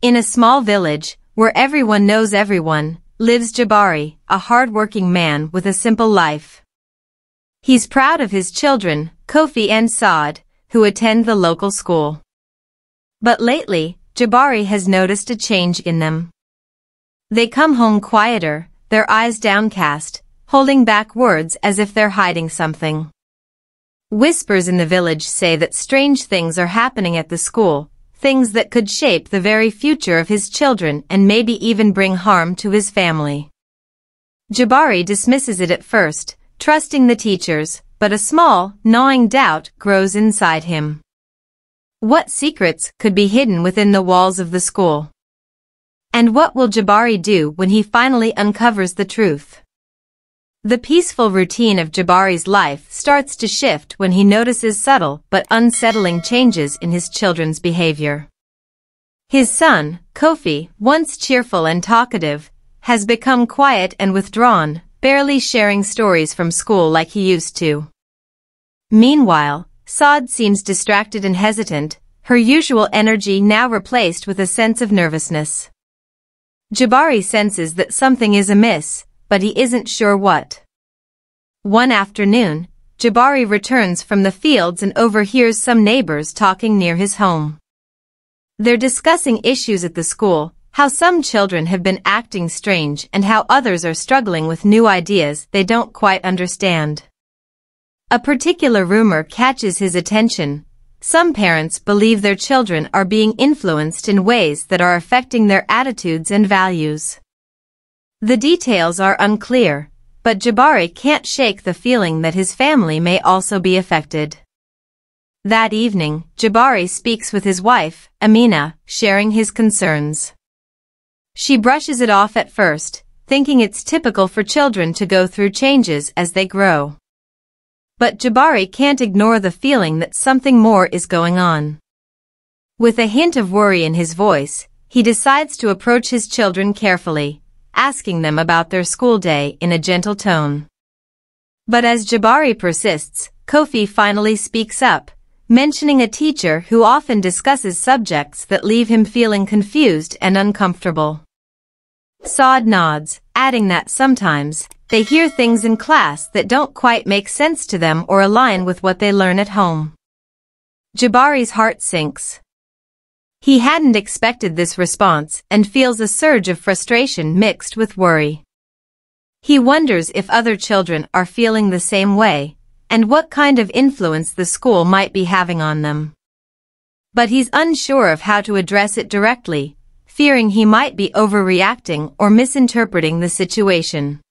In a small village, where everyone knows everyone, lives Jabari, a hard-working man with a simple life. He's proud of his children, Kofi and Saad, who attend the local school. But lately, Jabari has noticed a change in them. They come home quieter, their eyes downcast, holding back words as if they're hiding something. Whispers in the village say that strange things are happening at the school, things that could shape the very future of his children and maybe even bring harm to his family. Jabari dismisses it at first, trusting the teachers, but a small, gnawing doubt grows inside him. What secrets could be hidden within the walls of the school? And what will Jabari do when he finally uncovers the truth? The peaceful routine of Jabari's life starts to shift when he notices subtle but unsettling changes in his children's behavior. His son, Kofi, once cheerful and talkative, has become quiet and withdrawn, barely sharing stories from school like he used to. Meanwhile, Saad seems distracted and hesitant, her usual energy now replaced with a sense of nervousness. Jabari senses that something is amiss, but he isn't sure what. One afternoon, Jabari returns from the fields and overhears some neighbors talking near his home. They're discussing issues at the school, how some children have been acting strange and how others are struggling with new ideas they don't quite understand. A particular rumor catches his attention. Some parents believe their children are being influenced in ways that are affecting their attitudes and values. The details are unclear, but Jabari can't shake the feeling that his family may also be affected. That evening, Jabari speaks with his wife, Amina, sharing his concerns. She brushes it off at first, thinking it's typical for children to go through changes as they grow. But Jabari can't ignore the feeling that something more is going on. With a hint of worry in his voice, he decides to approach his children carefully, asking them about their school day in a gentle tone. But as Jabari persists, Kofi finally speaks up, mentioning a teacher who often discusses subjects that leave him feeling confused and uncomfortable. Saad nods, adding that sometimes they hear things in class that don't quite make sense to them or align with what they learn at home. Jabari's heart sinks. He hadn't expected this response and feels a surge of frustration mixed with worry. He wonders if other children are feeling the same way, and what kind of influence the school might be having on them. But he's unsure of how to address it directly, fearing he might be overreacting or misinterpreting the situation.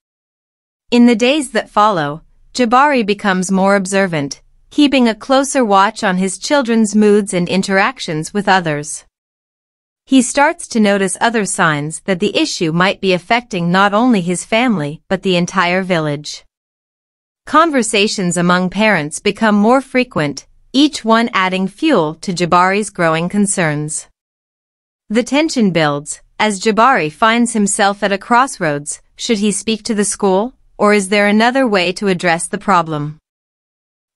In the days that follow, Jabari becomes more observant, keeping a closer watch on his children's moods and interactions with others. He starts to notice other signs that the issue might be affecting not only his family but the entire village. Conversations among parents become more frequent, each one adding fuel to Jabari's growing concerns. The tension builds, as Jabari finds himself at a crossroads. Should he speak to the school, or is there another way to address the problem?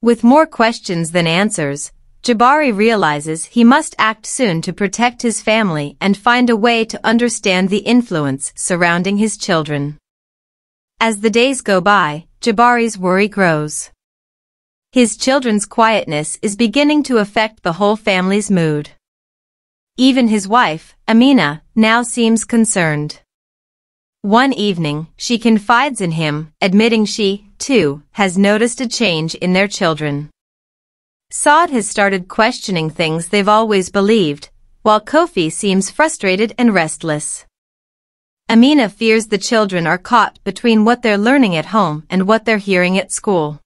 With more questions than answers, Jabari realizes he must act soon to protect his family and find a way to understand the influence surrounding his children. As the days go by, Jabari's worry grows. His children's quietness is beginning to affect the whole family's mood. Even his wife, Amina, now seems concerned. One evening, she confides in him, admitting she, too, has noticed a change in their children. Saad has started questioning things they've always believed, while Kofi seems frustrated and restless. Amina fears the children are caught between what they're learning at home and what they're hearing at school.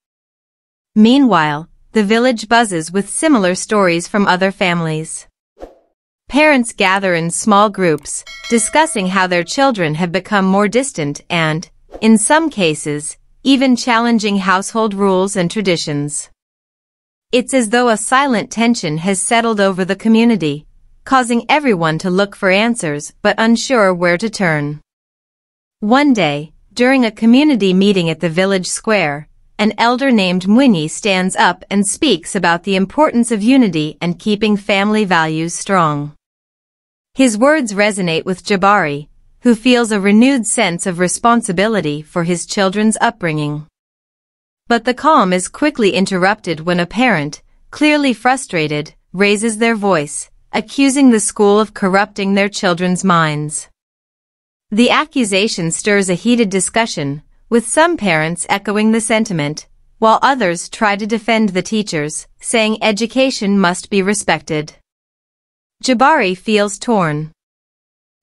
Meanwhile, the village buzzes with similar stories from other families. Parents gather in small groups, discussing how their children have become more distant and, in some cases, even challenging household rules and traditions. It's as though a silent tension has settled over the community, causing everyone to look for answers but unsure where to turn. One day, during a community meeting at the village square, an elder named Mwini stands up and speaks about the importance of unity and keeping family values strong. His words resonate with Jabari, who feels a renewed sense of responsibility for his children's upbringing. But the calm is quickly interrupted when a parent, clearly frustrated, raises their voice, accusing the school of corrupting their children's minds. The accusation stirs a heated discussion, with some parents echoing the sentiment, while others try to defend the teachers, saying education must be respected. Jabari feels torn.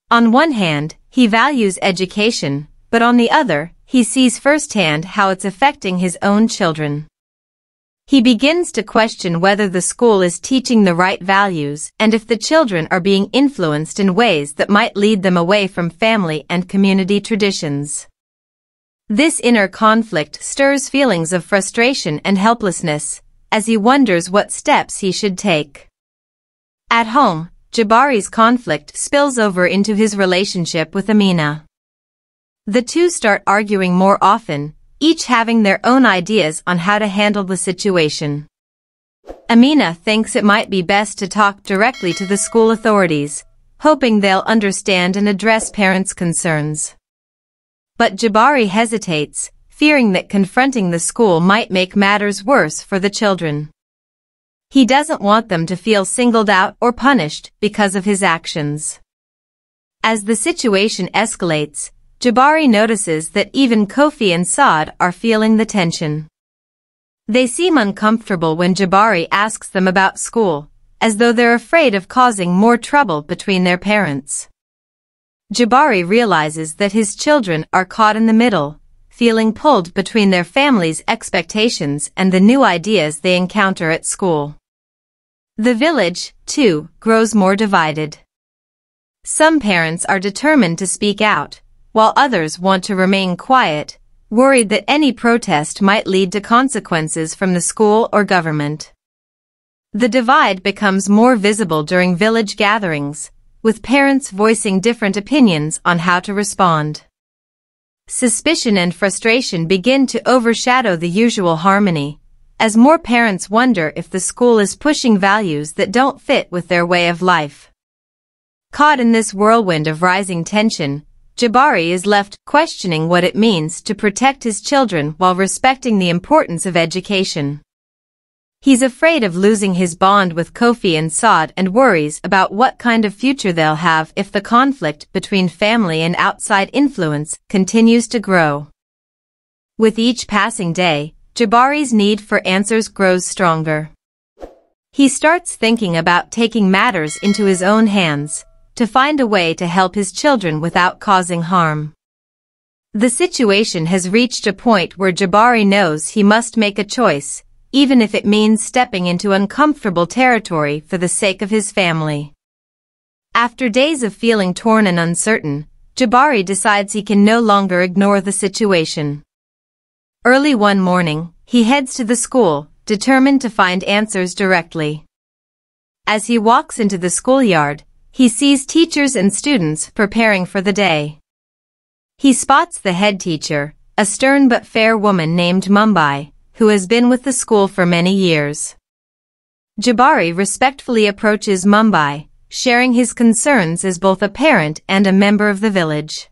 On one hand, he values education, but on the other, he sees firsthand how it's affecting his own children. He begins to question whether the school is teaching the right values and if the children are being influenced in ways that might lead them away from family and community traditions. This inner conflict stirs feelings of frustration and helplessness, as he wonders what steps he should take. At home, Jabari's conflict spills over into his relationship with Amina. The two start arguing more often, each having their own ideas on how to handle the situation. Amina thinks it might be best to talk directly to the school authorities, hoping they'll understand and address parents' concerns. But Jabari hesitates, fearing that confronting the school might make matters worse for the children. He doesn't want them to feel singled out or punished because of his actions. As the situation escalates, Jabari notices that even Kofi and Saad are feeling the tension. They seem uncomfortable when Jabari asks them about school, as though they're afraid of causing more trouble between their parents. Jabari realizes that his children are caught in the middle, feeling pulled between their family's expectations and the new ideas they encounter at school. The village, too, grows more divided. Some parents are determined to speak out, while others want to remain quiet, worried that any protest might lead to consequences from the school or government. The divide becomes more visible during village gatherings, with parents voicing different opinions on how to respond. Suspicion and frustration begin to overshadow the usual harmony, as more parents wonder if the school is pushing values that don't fit with their way of life. Caught in this whirlwind of rising tension, Jabari is left questioning what it means to protect his children while respecting the importance of education. He's afraid of losing his bond with Kofi and Saad and worries about what kind of future they'll have if the conflict between family and outside influence continues to grow. With each passing day, Jabari's need for answers grows stronger. He starts thinking about taking matters into his own hands, to find a way to help his children without causing harm. The situation has reached a point where Jabari knows he must make a choice, even if it means stepping into uncomfortable territory for the sake of his family. After days of feeling torn and uncertain, Jabari decides he can no longer ignore the situation. Early one morning, he heads to the school, determined to find answers directly. As he walks into the schoolyard, he sees teachers and students preparing for the day. He spots the head teacher, a stern but fair woman named Mumbai, who has been with the school for many years. Jabari respectfully approaches Mumbai, sharing his concerns as both a parent and a member of the village.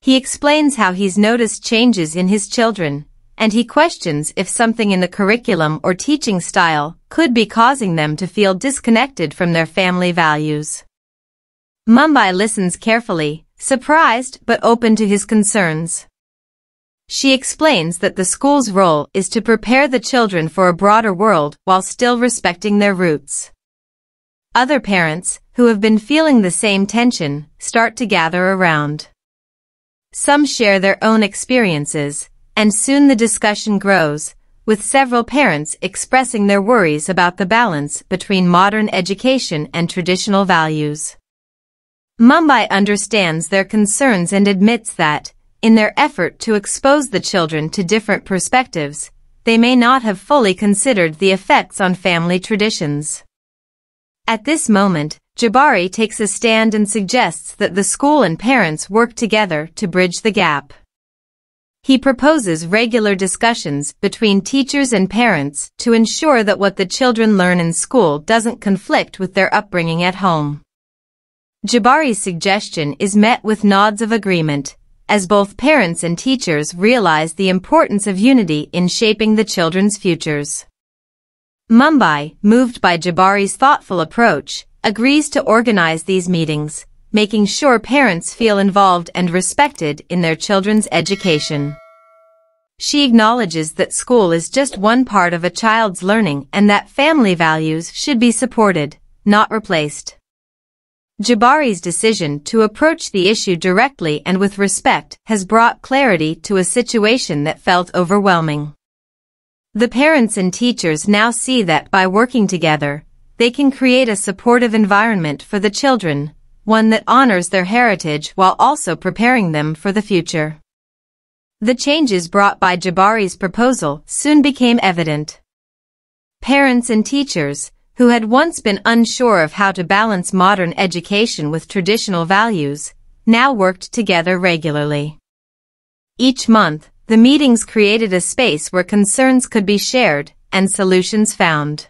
He explains how he's noticed changes in his children, and he questions if something in the curriculum or teaching style could be causing them to feel disconnected from their family values. Mumbai listens carefully, surprised but open to his concerns. She explains that the school's role is to prepare the children for a broader world while still respecting their roots. Other parents, who have been feeling the same tension, start to gather around. Some share their own experiences, and soon the discussion grows, with several parents expressing their worries about the balance between modern education and traditional values. Mumbai understands their concerns and admits that, in their effort to expose the children to different perspectives, they may not have fully considered the effects on family traditions. At this moment, Jabari takes a stand and suggests that the school and parents work together to bridge the gap. He proposes regular discussions between teachers and parents to ensure that what the children learn in school doesn't conflict with their upbringing at home. Jabari's suggestion is met with nods of agreement, as both parents and teachers realize the importance of unity in shaping the children's futures. Mumbai, moved by Jabari's thoughtful approach, agrees to organize these meetings, making sure parents feel involved and respected in their children's education. She acknowledges that school is just one part of a child's learning and that family values should be supported, not replaced. Jabari's decision to approach the issue directly and with respect has brought clarity to a situation that felt overwhelming. The parents and teachers now see that by working together, they can create a supportive environment for the children, one that honors their heritage while also preparing them for the future. The changes brought by Jabari's proposal soon became evident. Parents and teachers, who had once been unsure of how to balance modern education with traditional values, now worked together regularly. Each month, the meetings created a space where concerns could be shared and solutions found.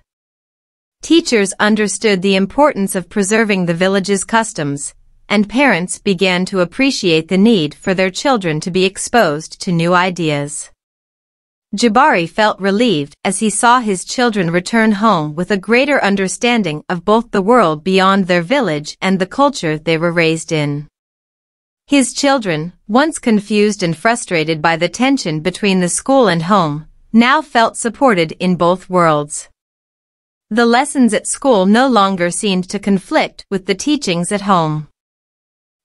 Teachers understood the importance of preserving the village's customs, and parents began to appreciate the need for their children to be exposed to new ideas. Jabari felt relieved as he saw his children return home with a greater understanding of both the world beyond their village and the culture they were raised in. His children, once confused and frustrated by the tension between the school and home, now felt supported in both worlds. The lessons at school no longer seemed to conflict with the teachings at home.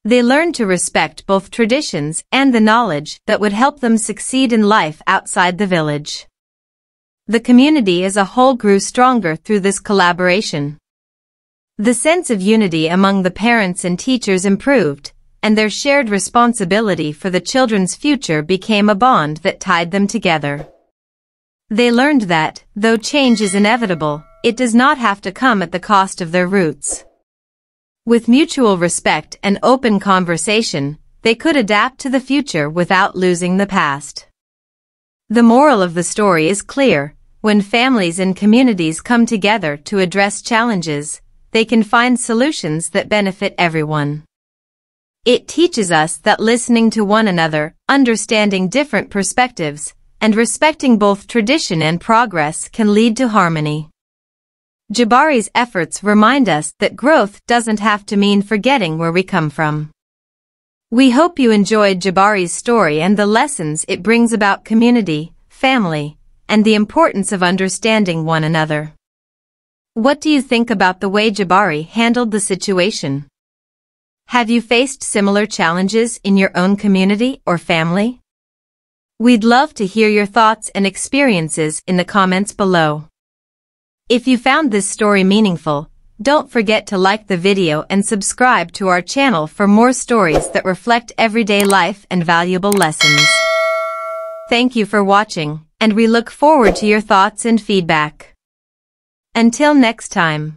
They learned to respect both traditions and the knowledge that would help them succeed in life outside the village. The community as a whole grew stronger through this collaboration. The sense of unity among the parents and teachers improved, and their shared responsibility for the children's future became a bond that tied them together. They learned that, though change is inevitable, it does not have to come at the cost of their roots. With mutual respect and open conversation, they could adapt to the future without losing the past. The moral of the story is clear: when families and communities come together to address challenges, they can find solutions that benefit everyone. It teaches us that listening to one another, understanding different perspectives, and respecting both tradition and progress can lead to harmony. Jabari's efforts remind us that growth doesn't have to mean forgetting where we come from. We hope you enjoyed Jabari's story and the lessons it brings about community, family, and the importance of understanding one another. What do you think about the way Jabari handled the situation? Have you faced similar challenges in your own community or family? We'd love to hear your thoughts and experiences in the comments below. If you found this story meaningful, don't forget to like the video and subscribe to our channel for more stories that reflect everyday life and valuable lessons. Thank you for watching, and we look forward to your thoughts and feedback. Until next time.